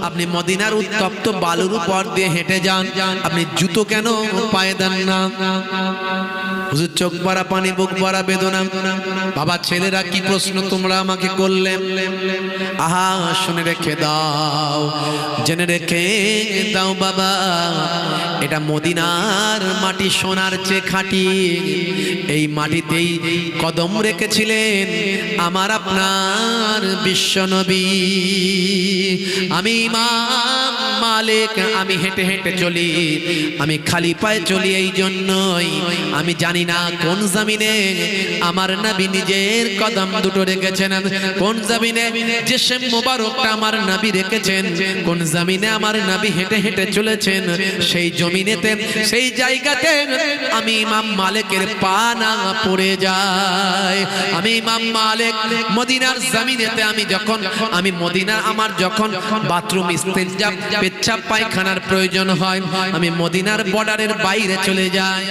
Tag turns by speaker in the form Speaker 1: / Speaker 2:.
Speaker 1: আপনি মদিনার উত্তপ্ত বালুর উপর দিয়ে হেঁটে যান, আপনি জুতো কেন পায়ে দেন না? হুজুর চোখ ভরা পানি, বুক ভরা বেদনা। বাবা ছেলেরা কি প্রশ্ন তোমরা আমাকে করলে? আহা শুনে রেখে দাও, জেনে রেখে দাও বাবা, এটা মদিনার মাটি সোনার চেয়ে খাঁটি। এই মাটিতেই কদম রেখেছিলেন আমার আপনার বিশ্বনবী। আমি ইমাম মালিক, আমি হেঁটে হেঁটে চলি, আমি খালি পায়ে চলি। এই জন্যই আমি জানি না কোন জমিনে আমার নবী নিজের কদম দুটো রেখেছেন, কোন জমিনে জিসম মোবারকটা আমার নবী রেখেছেন, কোন জমিনে আমার নবী হেঁটে হেঁটে চলেছেন। সেই জমিনেতে, সেই জায়গাতে আমি ইমাম মালিকের পা না পড়ে যায়। আমি ইমাম মালিক মদিনার জমিনেতে, আমি মদিনা, আমার যখন বাথরুম, ইস্তেঞ্জা, পেচ্ছাপ, পায়খানার প্রয়োজন হয়, আমি মদিনার বর্ডারের বাইরে চলে যাই।